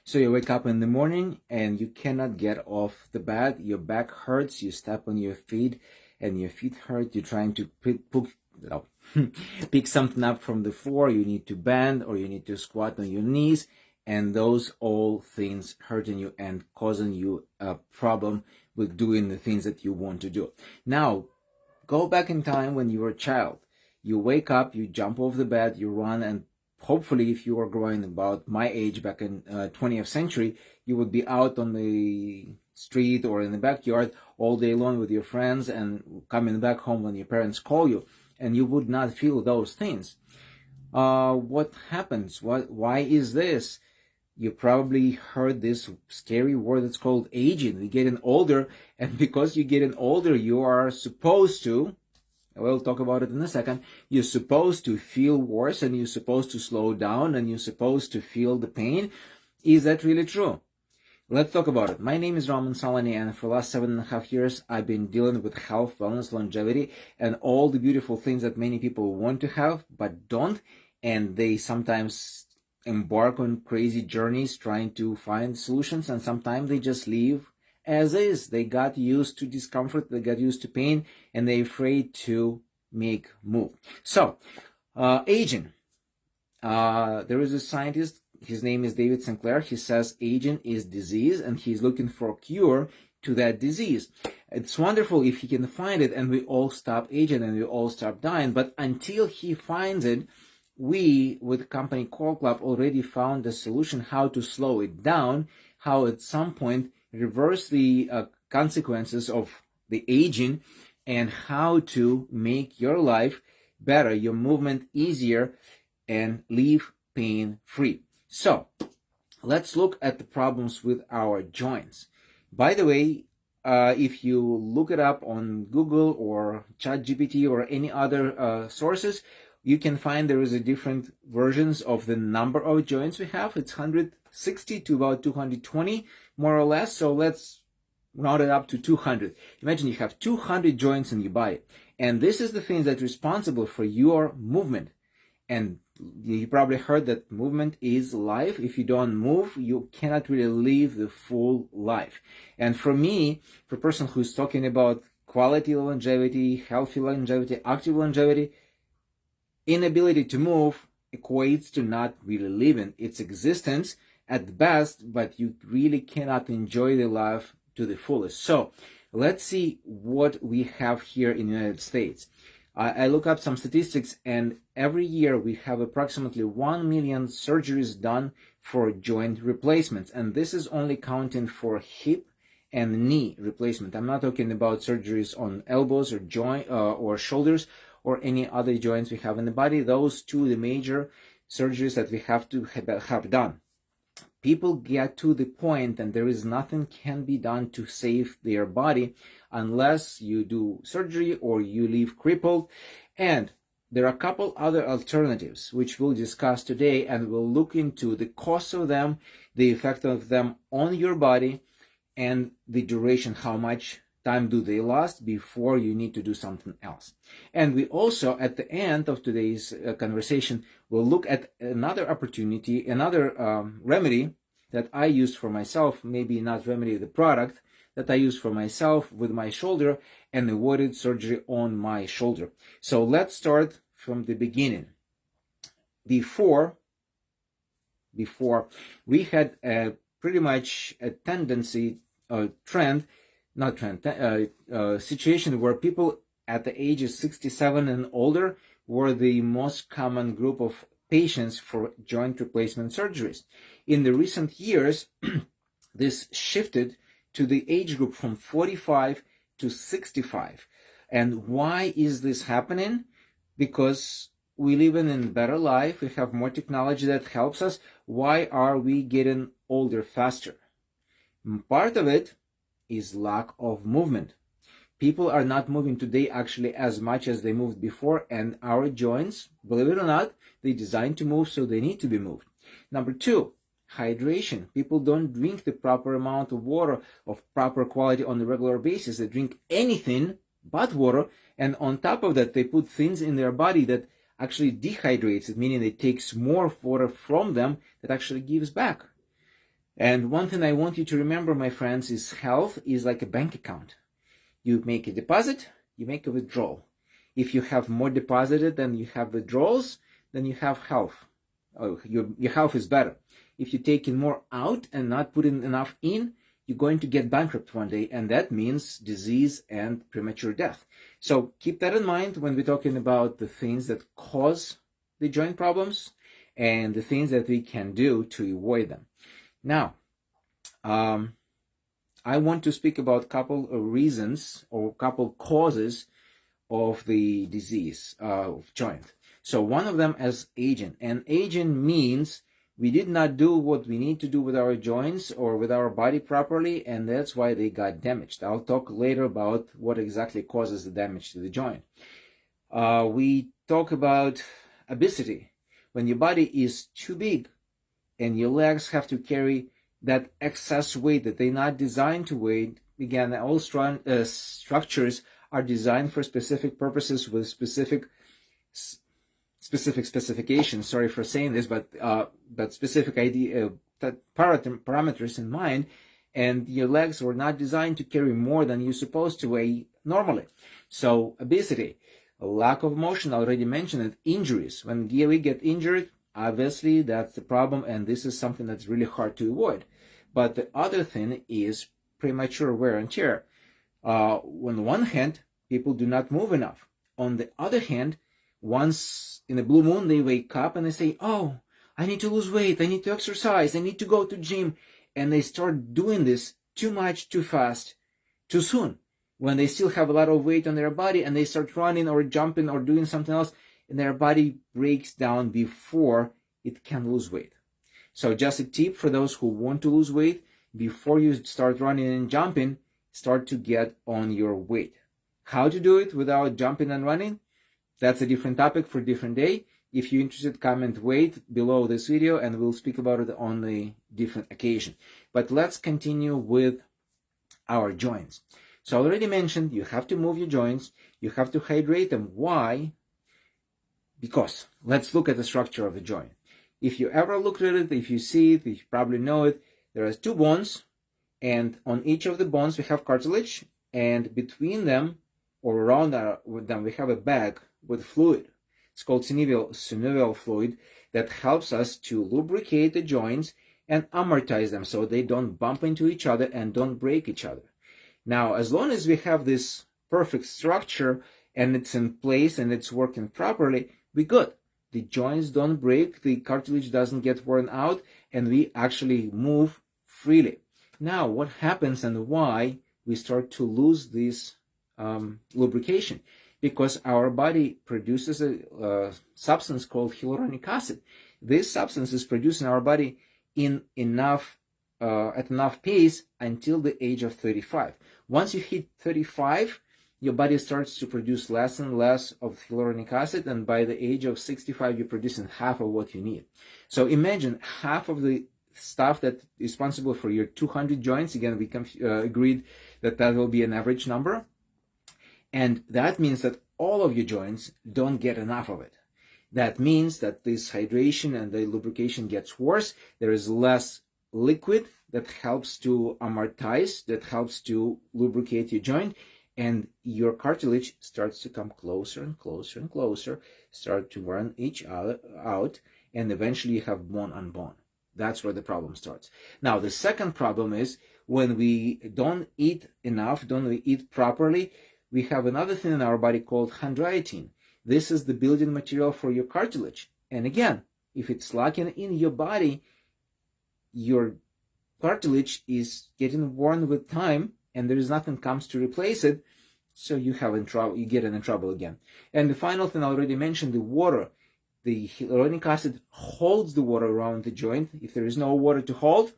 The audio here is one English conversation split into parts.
So you wake up in the morning and you cannot get off the bed. Your back hurts. You step on your feet and your feet hurt. You're trying to pick something up from the floor. You need to bend or you need to squat on your knees. And those all things hurting you and causing you a problem with doing the things that you want to do. Now, go back in time when you were a child. You wake up, you jump off the bed, you run, and hopefully if you were growing about my age back in 20th century, you would be out on the street or in the backyard all day long with your friends and coming back home when your parents call you, and you would not feel those things. What happens? Why is this? You probably heard this scary word that's called aging. We're getting older, and because you're getting older, you are supposed to, we'll talk about it in a second, you're supposed to feel worse, and you're supposed to slow down, and you're supposed to feel the pain. Is that really true? Let's talk about it. My name is Roman Solany, and for the last 7.5 years, I've been dealing with health, wellness, longevity, and all the beautiful things that many people want to have, but don't, and they sometimes embark on crazy journeys trying to find solutions, and sometimes they just leave as is. They got used to discomfort, they got used to pain, and they're afraid to make move. So, aging. There is a scientist, his name is David Sinclair. He says aging is disease, and he's looking for a cure to that disease. It's wonderful if he can find it, and we all stop aging and we all stop dying. But until he finds it, we, with the company Core Club, already found a solution how to slow it down, how at some point reverse the consequences of the aging, and how to make your life better, your movement easier, and live pain-free. So, let's look at the problems with our joints. By the way, if you look it up on Google or ChatGPT or any other sources, you can find there is a different versions of the number of joints we have. It's 160 to about 220, more or less. So let's round it up to 200. Imagine you have 200 joints in your body. And this is the thing that's responsible for your movement. And you probably heard that movement is life. If you don't move, you cannot really live the full life. And for me, for a person who's talking about quality longevity, healthy longevity, active longevity, inability to move equates to not really living. Its existence at best, but you really cannot enjoy the life to the fullest. So let's see what we have here in the United States. I look up some statistics, and every year we have approximately 1 million surgeries done for joint replacements. And this is only counting for hip and knee replacement. I'm not talking about surgeries on elbows or joint or shoulders or any other joints we have in the body. Those two, the major surgeries that we have to have done. People get to the point and there is nothing can be done to save their body unless you do surgery or you leave crippled. And there are a couple other alternatives which we'll discuss today, and we'll look into the cost of them, the effect of them on your body, and the duration, how much time do they last before you need to do something else. And we also, at the end of today's conversation, will look at another opportunity, another remedy that I used for myself, maybe not remedy, the product that I used for myself with my shoulder and avoided surgery on my shoulder. So let's start from the beginning. Before we had pretty much a tendency, situation where people at the age of 67 and older were the most common group of patients for joint replacement surgeries. In the recent years, this shifted to the age group from 45 to 65. And why is this happening? Because we live in a better life, we have more technology that helps us. Why are we getting older faster? Part of it is lack of movement. People are not moving today actually as much as they moved before, and our joints, believe it or not, they're designed to move, so they need to be moved. Number two, hydration. People don't drink the proper amount of water of proper quality on a regular basis. They drink anything but water, and on top of that, they put things in their body that actually dehydrates it, meaning it takes more water from them that actually gives back. And one thing I want you to remember, my friends, is health is like a bank account. You make a deposit, you make a withdrawal. If you have more deposited than you have withdrawals, then you have health. Oh, your health is better. If you take in more out and not putting enough in, you're going to get bankrupt one day, and that means disease and premature death. So keep that in mind when we're talking about the things that cause the joint problems and the things that we can do to avoid them. Now, I want to speak about a couple of reasons or a couple causes of the disease of joint. So one of them is aging, and aging means we did not do what we need to do with our joints or with our body properly, and that's why they got damaged. I'll talk later about what exactly causes the damage to the joint. We talk about obesity. When your body is too big and your legs have to carry that excess weight that they're not designed to weigh. Again, all structures are designed for specific purposes with specific specifications. Sorry for saying this, but specific parameters in mind. And your legs were not designed to carry more than you're supposed to weigh normally. So obesity, a lack of motion, I already mentioned it, injuries. When we get injured, obviously that's the problem, and this is something that's really hard to avoid. But the other thing is premature wear and tear. On one hand, people do not move enough. On the other hand, once in a blue moon, they wake up and they say, oh, I need to lose weight, I need to exercise, I need to go to gym. And they start doing this too much, too fast, too soon. When they still have a lot of weight on their body and they start running or jumping or doing something else, and their body breaks down before it can lose weight. So just a tip for those who want to lose weight, before you start running and jumping, start to get on your weight. How to do it without jumping and running? That's a different topic for a different day. If you're interested, comment weight below this video and we'll speak about it on a different occasion. But let's continue with our joints. So I already mentioned you have to move your joints, you have to hydrate them. Why? Because let's look at the structure of the joint. If you ever looked at it, if you see it, you probably know it. There are two bones, and on each of the bones we have cartilage, and between them or around them we have a bag with fluid. It's called synovial fluid that helps us to lubricate the joints and amortize them so they don't bump into each other and don't break each other. Now, as long as we have this perfect structure and it's in place and it's working properly, we're good. The joints don't break, the cartilage doesn't get worn out, and we actually move freely. Now, what happens and why we start to lose this lubrication? Because our body produces a substance called hyaluronic acid. This substance is produced in our body at enough pace until the age of 35. Once you hit 35, your body starts to produce less and less of hyaluronic acid, and by the age of 65, you're producing half of what you need. So imagine half of the stuff that is responsible for your 200 joints. Again, we agreed that will be an average number. And that means that all of your joints don't get enough of it. That means that this hydration and the lubrication gets worse. There is less liquid that helps to amortize, that helps to lubricate your joint, and your cartilage starts to come closer and closer and closer, start to run each other out, and eventually you have bone on bone. That's where the problem starts. Now, the second problem is when we don't eat enough, don't we eat properly, we have another thing in our body called chondroitin. This is the building material for your cartilage. And again, if it's lacking in your body, your cartilage is getting worn with time, and there is nothing comes to replace it, so you get in trouble again. And the final thing I already mentioned, the water. The hyaluronic acid holds the water around the joint. If there is no water to hold,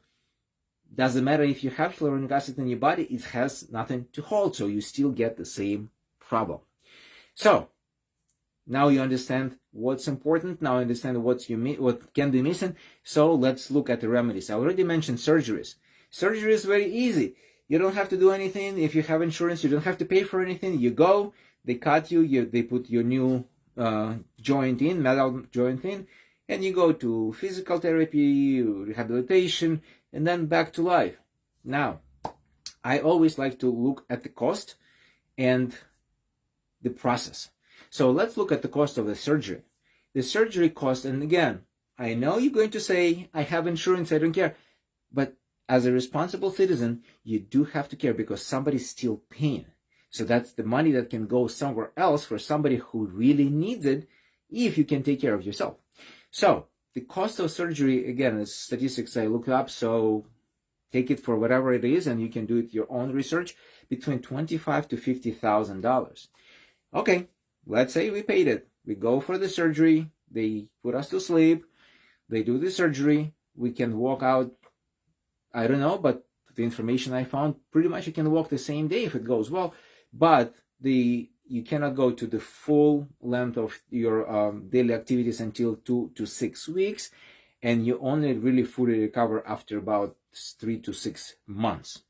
doesn't matter if you have hyaluronic acid in your body, it has nothing to hold, so you still get the same problem. So now you understand what's important. Now you understand what can be missing. So let's look at the remedies. I already mentioned surgeries. Surgery is very easy. You don't have to do anything. If you have insurance, you don't have to pay for anything. You go, they cut you, they put your new metal joint in, and you go to physical therapy, rehabilitation, and then back to life. Now, I always like to look at the cost and the process. So let's look at the cost of the surgery. The surgery cost, and again, I know you're going to say, I have insurance, I don't care. But as a responsible citizen, you do have to care because somebody's still paying. So that's the money that can go somewhere else for somebody who really needs it if you can take care of yourself. So the cost of surgery, again, is statistics I looked up, so take it for whatever it is, and you can do it your own research, between $25,000 to $50,000. Okay, let's say we paid it. We go for the surgery, they put us to sleep, they do the surgery, we can walk out, I don't know, but the information I found, pretty much you can walk the same day if it goes well, but you cannot go to the full length of your daily activities until 2 to 6 weeks, and you only really fully recover after about 3 to 6 months.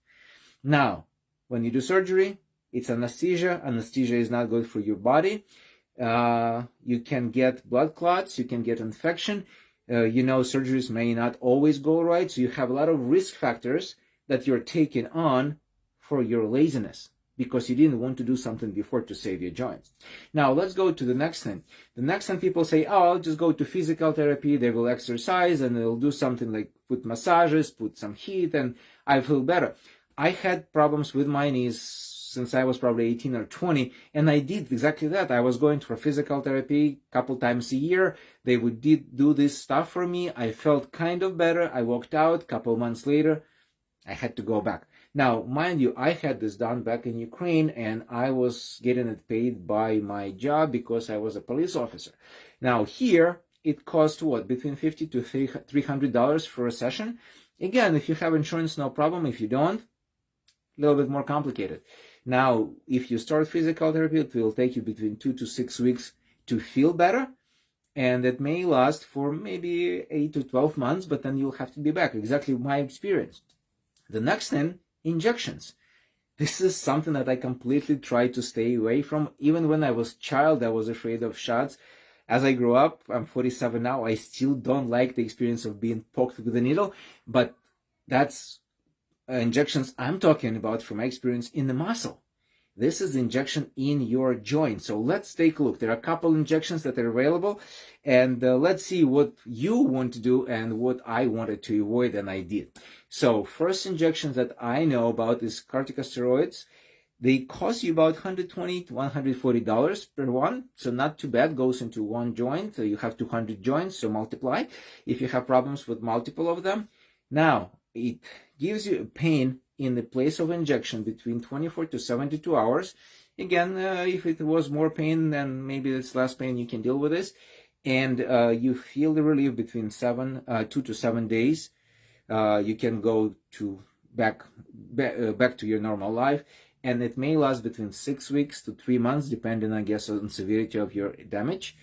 Now, when you do surgery, it's anesthesia. Anesthesia is not good for your body. You can get blood clots, you can get infection. Surgeries may not always go right, so you have a lot of risk factors that you're taking on for your laziness because you didn't want to do something before to save your joints. Now, let's go to the next thing. The next thing people say, oh, I'll just go to physical therapy, they will exercise, and they'll do something like put massages, put some heat, and I feel better. I had problems with my knees since I was probably 18 or 20, and I did exactly that. I was going for physical therapy a couple times a year. They would do this stuff for me. I felt kind of better. I walked out. A couple months later, I had to go back. Now, mind you, I had this done back in Ukraine, and I was getting it paid by my job because I was a police officer. Now, here, it cost what? Between $50 to $300 for a session. Again, if you have insurance, no problem. If you don't, a little bit more complicated. Now, if you start physical therapy, it will take you between 2 to 6 weeks to feel better, and it may last for maybe 8 to 12 months, but then you'll have to be back. Exactly my experience. The next thing, injections. This is something that I completely tried to stay away from. Even when I was a child, I was afraid of shots. As I grew up, I'm 47 now, I still don't like the experience of being poked with a needle, but that's injections I'm talking about from my experience in the muscle. This is the injection in your joint. So let's take a look. There are a couple injections that are available, and let's see what you want to do and what I wanted to avoid, and I did. So first injections that I know about is corticosteroids. They cost you about $120 to $140 per one, so not too bad. Goes into one joint. So you have 200 joints, so multiply if you have problems with multiple of them. Now, it gives you pain in the place of injection between 24 to 72 hours. Again, if it was more pain, then maybe it's less pain, you can deal with this. And you feel the relief between 2 to 7 days. You can go to back to your normal life. And it may last between 6 weeks to 3 months, depending, I guess, on severity of your damage.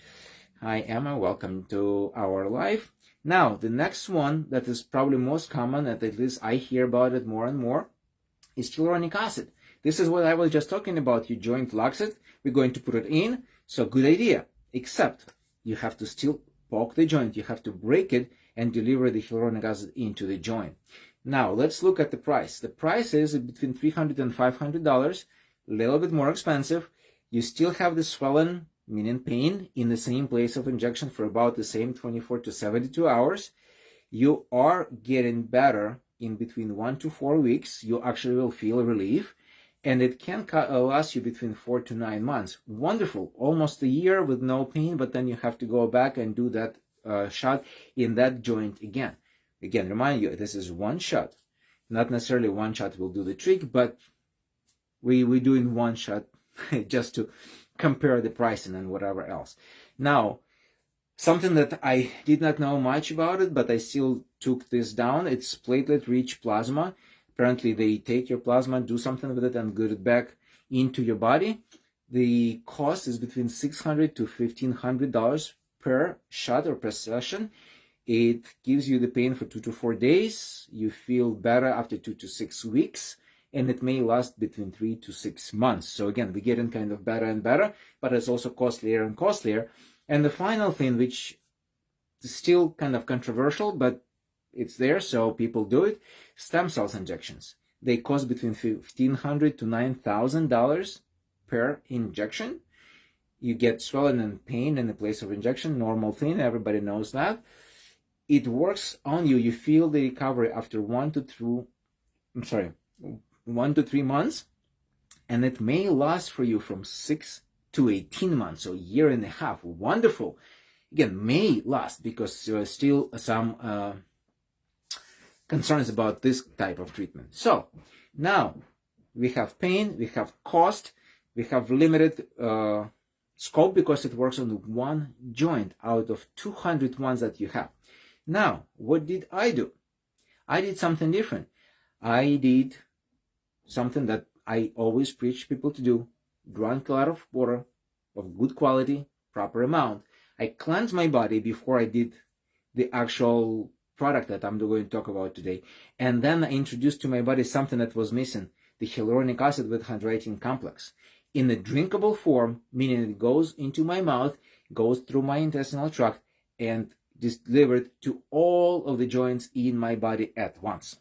Hi, Emma. Welcome to our live. Now, the next one that is probably most common, and at least I hear about it more and more, is hyaluronic acid. This is what I was just talking about. Your joint locks it. We're going to put it in. So good idea. Except you have to still poke the joint. You have to break it and deliver the hyaluronic acid into the joint. Now, let's look at the price. The price is between $300 and $500, a little bit more expensive. You still have the swelling, meaning pain, in the same place of injection for about the same 24 to 72 hours. You are getting better in between 1 to 4 weeks. You actually will feel relief, and it can last you between 4 to 9 months. Wonderful. Almost a year with no pain, but then you have to go back and do that shot in that joint again. Again, remind you, this is one shot. Not necessarily one shot will do the trick, but we're doing one shot just to compare the pricing and whatever else. Now, something that I did not know much about it, but I still took this down. It's platelet-rich plasma. Apparently, they take your plasma, do something with it, and get it back into your body. The cost is between $600 to $1,500 per shot or per session. It gives you the pain for 2 to 4 days. You feel better after 2 to 6 weeks. And it may last between 3 to 6 months. So again, we're getting kind of better and better, but it's also costlier and costlier. And the final thing, which is still kind of controversial, but it's there, so people do it. Stem cells injections. They cost between $1,500 to $9,000 per injection. You get swelling and pain in the place of injection, normal thing, everybody knows that. It works on you. You feel the recovery after 1 to 3 months, and it may last for you from 6 to 18 months, so a year and a half. Wonderful. Again, may last because there are still some concerns about this type of treatment. So now we have pain, we have cost, we have limited scope because it works on one joint out of 200 ones that you have. Now, what did I do? I did something different. I did something that I always preach people to do. Drank a lot of water of good quality, proper amount. I cleansed my body before I did the actual product that I'm going to talk about today. And then I introduced to my body something that was missing, the hyaluronic acid with hydrating complex. In a drinkable form, meaning it goes into my mouth, goes through my intestinal tract, and is delivered to all of the joints in my body at once.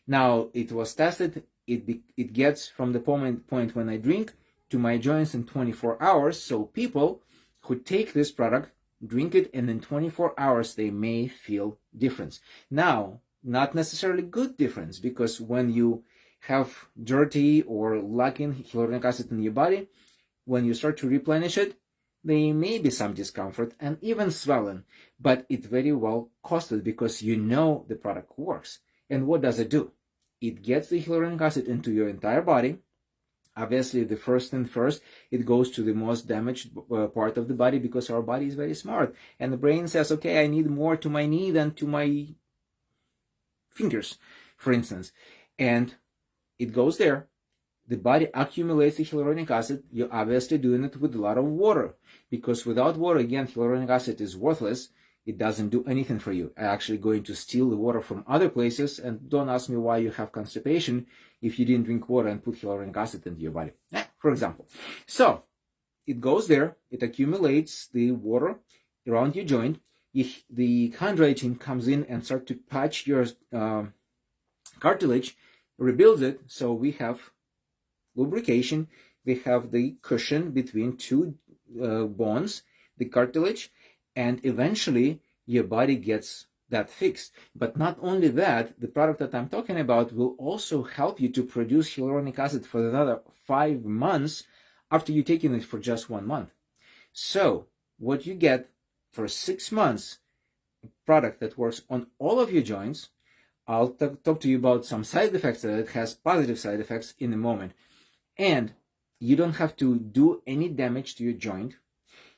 Now, it was tested. It gets from the point when I drink to my joints in 24 hours. So people who take this product, drink it, and in 24 hours, they may feel difference. Now, not necessarily good difference, because when you have dirty or lacking hyaluronic acid in your body, when you start to replenish it, there may be some discomfort and even swelling, but it very well costed because you know the product works. And what does it do? It gets the hyaluronic acid into your entire body. Obviously, the first thing first, it goes to the most damaged part of the body because our body is very smart. And the brain says, okay, I need more to my knee than to my fingers, for instance. And it goes there. The body accumulates the hyaluronic acid. You're obviously doing it with a lot of water, because without water, again, hyaluronic acid is worthless. It doesn't do anything for you. I'm actually going to steal the water from other places, and don't ask me why you have constipation if you didn't drink water and put hyaluronic acid into your body, for example. So it goes there, it accumulates the water around your joint. If the hydrating comes in and start to patch your cartilage, rebuilds it, so we have lubrication, we have the cushion between two bones, the cartilage, and eventually your body gets that fixed. But not only that, the product that I'm talking about will also help you to produce hyaluronic acid for another 5 months after you've taken it for just 1 month. So what you get for 6 months, a product that works on all of your joints. I'll talk to you about some side effects that it has, positive side effects, in a moment. And you don't have to do any damage to your joint.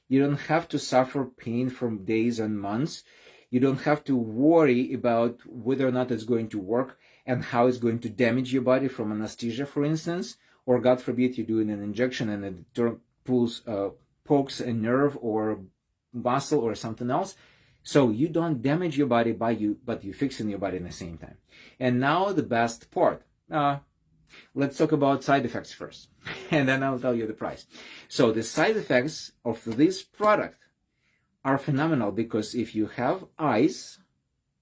You don't have to suffer pain for days and months. You don't have to worry about whether or not it's going to work and how it's going to damage your body from anesthesia, for instance, or God forbid you're doing an injection and it pokes a nerve or muscle or something else. So you don't damage your body but you're fixing your body at the same time. And now the best part. Let's talk about side effects first, and then I'll tell you the price. So the side effects of this product are phenomenal, because if you have eyes,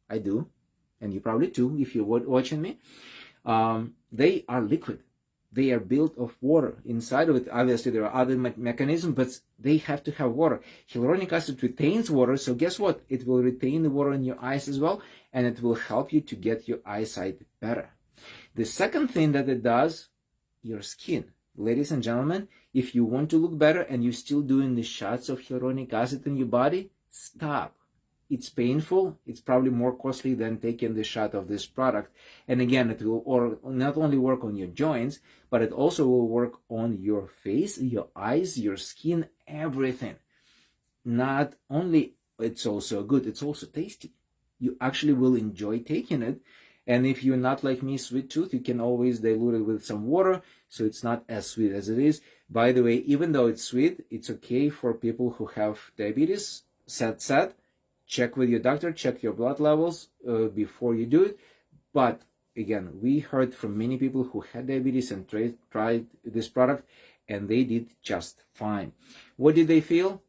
I do, and you probably do if you're watching me, they are liquid. They are built of water inside of it. Obviously, there are other mechanisms, but they have to have water. Hyaluronic acid retains water, so guess what? It will retain the water in your eyes as well, and it will help you to get your eyesight better. The second thing that it does, your skin. Ladies and gentlemen, if you want to look better and you're still doing the shots of hyaluronic acid in your body, stop. It's painful. It's probably more costly than taking the shot of this product. And again, it will not only work on your joints, but it also will work on your face, your eyes, your skin, everything. Not only it's also good, it's also tasty. You actually will enjoy taking it. And if you're not like me, sweet tooth, you can always dilute it with some water, so it's not as sweet as it is. By the way, even though it's sweet, it's okay for people who have diabetes. Sad. Check with your doctor, check your blood levels before you do it. But again, we heard from many people who had diabetes and tried this product, and they did just fine. What did they feel?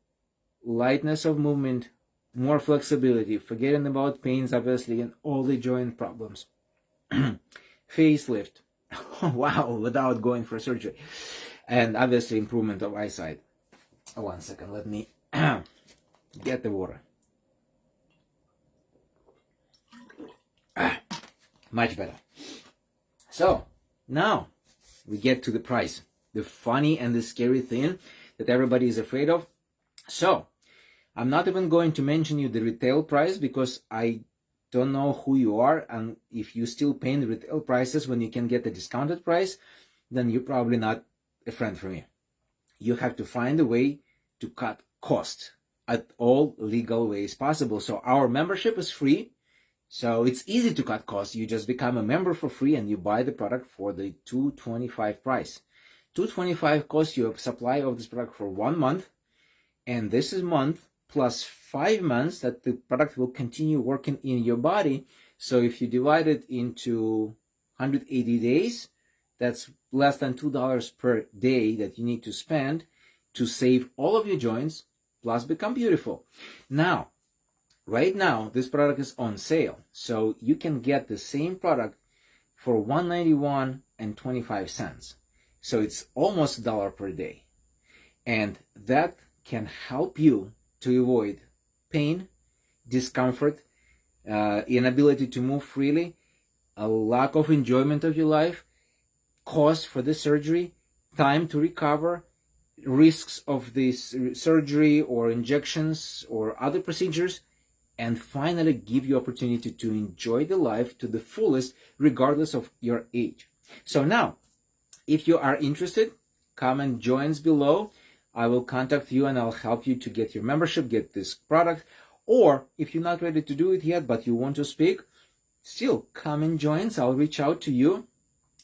Lightness of movement, more flexibility, forgetting about pains, obviously, and all the joint problems. Facelift. Wow, without going for surgery. And obviously improvement of eyesight. 1 second, let me get the water. Much better. So now we get to the price, the funny and the scary thing that everybody is afraid of. So I'm not even going to mention you the retail price, because I don't know who you are, and if you still paying the retail prices when you can get the discounted price, then you're probably not a friend for me. You have to find a way to cut costs at all legal ways possible. So our membership is free. So it's easy to cut costs. You just become a member for free and you buy the product for the $225 price. $225 costs you a supply of this product for 1 month, and this is month plus 5 months that the product will continue working in your body. So if you divide it into 180 days, that's less than $2 per day that you need to spend to save all of your joints plus become beautiful. Now, right now, this product is on sale, so you can get the same product for $191.25. So it's almost $1 per day, and that can help you to avoid pain, discomfort, inability to move freely, a lack of enjoyment of your life, cost for the surgery, time to recover, risks of this surgery or injections or other procedures, and finally give you opportunity to enjoy the life to the fullest regardless of your age. So now, if you are interested, comment joins below. I will contact you and I'll help you to get your membership, get this product. Or if you're not ready to do it yet but you want to speak, still comment joins. I'll reach out to you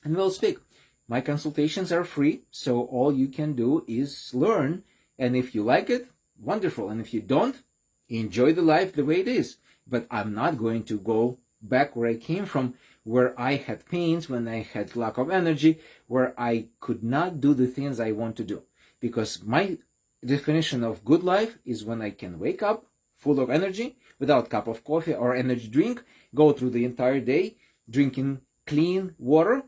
and we'll speak. My consultations are free, so all you can do is learn, and if you like it, wonderful, and if you don't, enjoy the life the way it is. But I'm not going to go back where I came from, where I had pains, when I had lack of energy, where I could not do the things I want to do. Because my definition of good life is when I can wake up full of energy, without cup of coffee or energy drink, go through the entire day drinking clean water,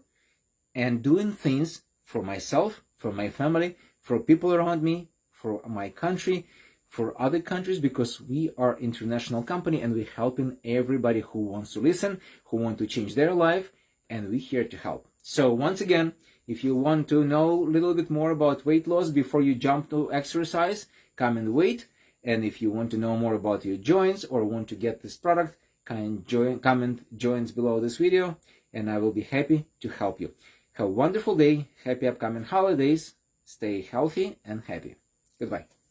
and doing things for myself, for my family, for people around me, for my country, for other countries, because we are an international company and we're helping everybody who wants to listen, who want to change their life, and we're here to help. So once again, if you want to know a little bit more about weight loss before you jump to exercise, comment weight. And if you want to know more about your joints or want to get this product, comment joints below this video, and I will be happy to help you. Have a wonderful day. Happy upcoming holidays. Stay healthy and happy. Goodbye.